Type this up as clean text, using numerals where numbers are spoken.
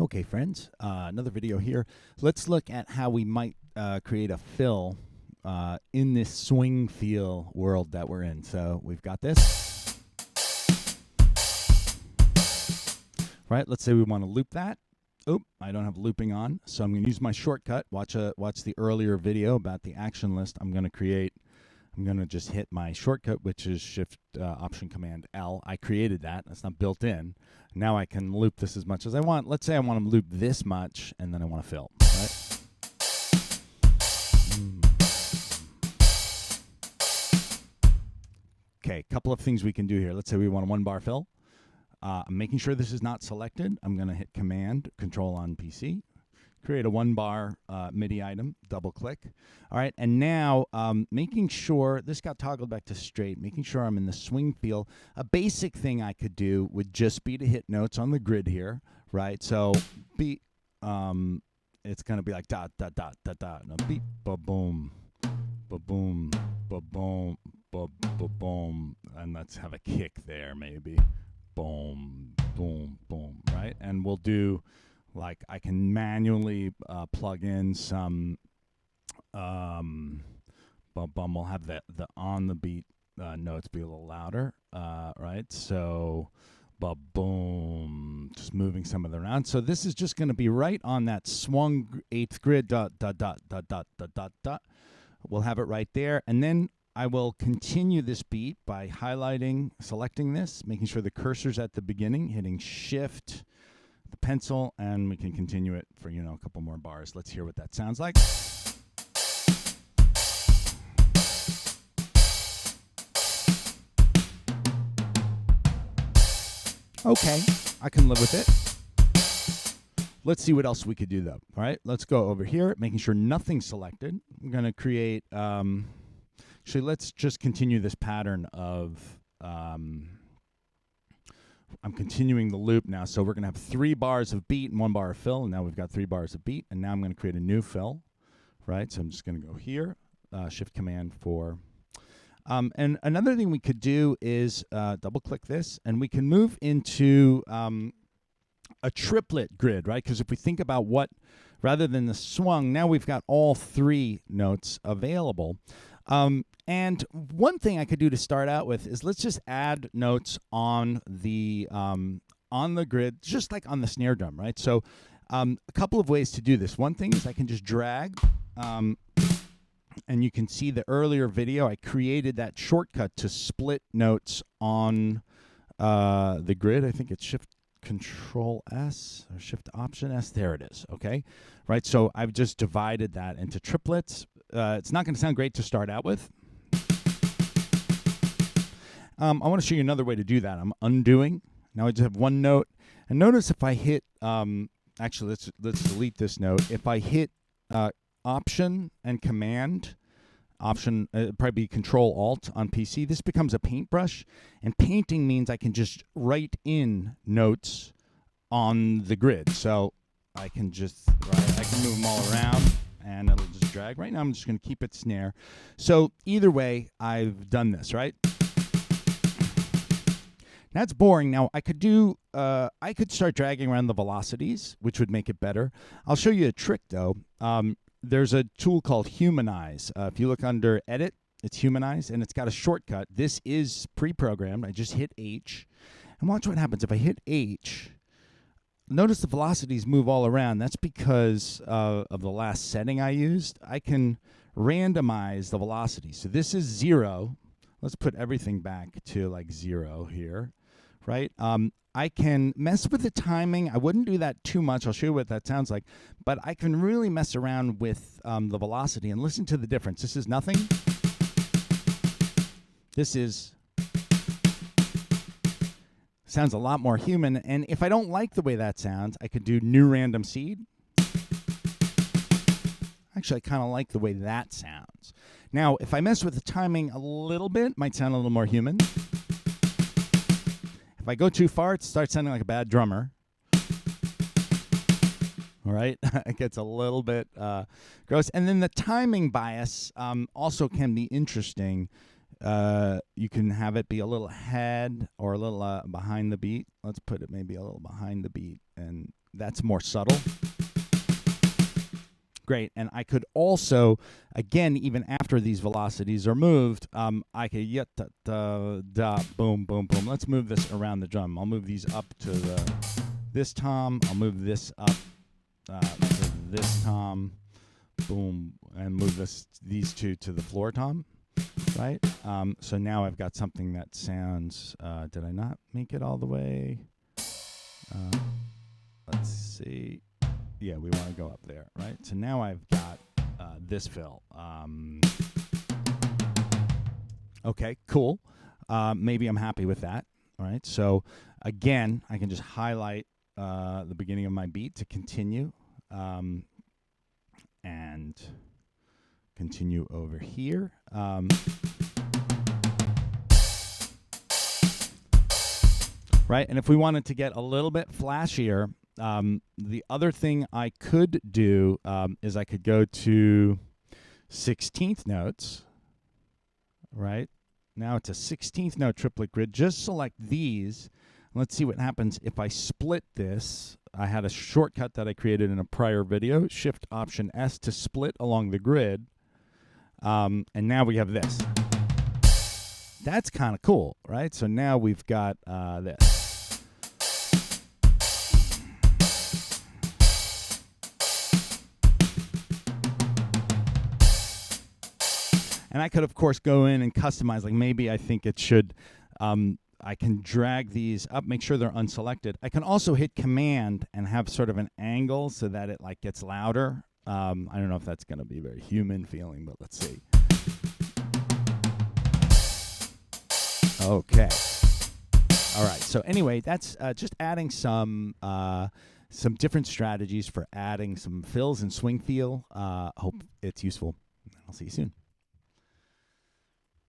Okay, friends, another video here. Let's look at how we might create a fill in this swing feel world that we're in. So we've got this. Right, let's say we want to loop that. Oh, I don't have looping on, so I'm going to use my shortcut. Watch the earlier video about the action list. I'm going to just hit my shortcut, which is Shift Option Command L. I created that. That's not built in. Now I can loop this as much as I want. Let's say I want to loop this much, and then I want to fill. Right? Okay, a couple of things we can do here. Let's say we want a 1-bar fill. I'm making sure this is not selected. I'm going to hit Command, Control on PC. Create a 1-bar MIDI item, double click. All right, and now making sure, this got toggled back to straight, making sure I'm in the swing feel. A basic thing I could do would just be to hit notes on the grid here, right? So beat, it's gonna be like dot, dot, dot, dot, dot, no, beat, ba-boom, ba-boom, ba-boom, ba-boom, and let's have a kick there maybe. Boom, boom, boom, right? And we'll do, like, I can manually plug in some, we'll have the on the beat notes be a little louder, right? So, boom, just moving some of them around. So this is just going to be right on that swung 8th grid, dot, dot, dot, dot, dot, dot, dot, dot. We'll have it right there. And then I will continue this beat by highlighting, selecting this, making sure the cursor's at the beginning, hitting Shift, the pencil, and we can continue it for, a couple more bars. Let's hear what that sounds like. Okay, I can live with it. Let's see what else we could do, though. All right, let's go over here, making sure nothing's selected. I'm going to create, actually, let's just continue this pattern of, I'm continuing the loop now. So we're going to have 3 bars of beat and 1 bar of fill. And now we've got 3 bars of beat. And now I'm going to create a new fill, right? So I'm just going to go here, Shift Command 4. And another thing we could do is double click this, and we can move into a triplet grid, right? Because if we think about rather than the swung, now we've got all 3 notes available. And one thing I could do to start out with is let's just add notes on the grid, just like on the snare drum, right? So a couple of ways to do this. One thing is I can just drag, and you can see the earlier video, I created that shortcut to split notes on the grid. I think it's Shift Control S or Shift Option S. There it is. Okay, right. So I've just divided that into triplets. It's not going to sound great to start out with. I want to show you another way to do that. I'm undoing. Now I just have 1 note, and notice if I hit. Actually, let's delete this note. If I hit Option and Command. Option, probably be Control Alt on PC. This becomes a paintbrush, and painting means I can just write in notes on the grid. So I can just, I can move them all around, and it'll just drag. Right now, I'm just going to keep it snare. So either way, I've done this, right? That's boring. Now I could do, I could start dragging around the velocities, which would make it better. I'll show you a trick though. There's a tool called Humanize. If you look under Edit, it's Humanize, and it's got a shortcut. This is pre-programmed. I just hit H, and watch what happens. If I hit H, notice the velocities move all around. That's because of the last setting I used. I can randomize the velocity. So this is 0. Let's put everything back to like 0 here, right? I can mess with the timing. I wouldn't do that too much. I'll show you what that sounds like. But I can really mess around with the velocity, and listen to the difference. This is nothing. This sounds a lot more human. And if I don't like the way that sounds, I could do new random seed. Actually, I kind of like the way that sounds. Now, if I mess with the timing a little bit, it might sound a little more human. If I go too far, it starts sounding like a bad drummer. All right, it gets a little bit gross. And then the timing bias also can be interesting. You can have it be a little ahead or a little behind the beat. Let's put it maybe a little behind the beat and That's more subtle. Great. And I could also, again, even after these velocities are moved, I could yet da boom, boom, boom. Let's move this around the drum. I'll move these up to this tom. I'll move this up to this tom. Boom, and move these two to the floor tom. Right? So now I've got something that sounds, did I not make it all the way? Let's see. Yeah, we want to go up there, right? So now I've got this fill. Okay, cool. Maybe I'm happy with that, all right? So again, I can just highlight the beginning of my beat to continue and continue over here. Right, and if we wanted to get a little bit flashier, the other thing I could do is I could go to 16th notes, right? Now it's a 16th note triplet grid. Just select these. Let's see what happens if I split this. I had a shortcut that I created in a prior video, Shift Option S to split along the grid. And now we have this. That's kind of cool, right? So now we've got this. And I could, of course, go in and customize. Like maybe I think it should, I can drag these up, make sure they're unselected. I can also hit Command and have sort of an angle so that it like gets louder. I don't know if that's going to be very human feeling, but let's see. Okay. All right. So anyway, that's just adding some different strategies for adding some fills and swing feel. Hope it's useful. I'll see you soon.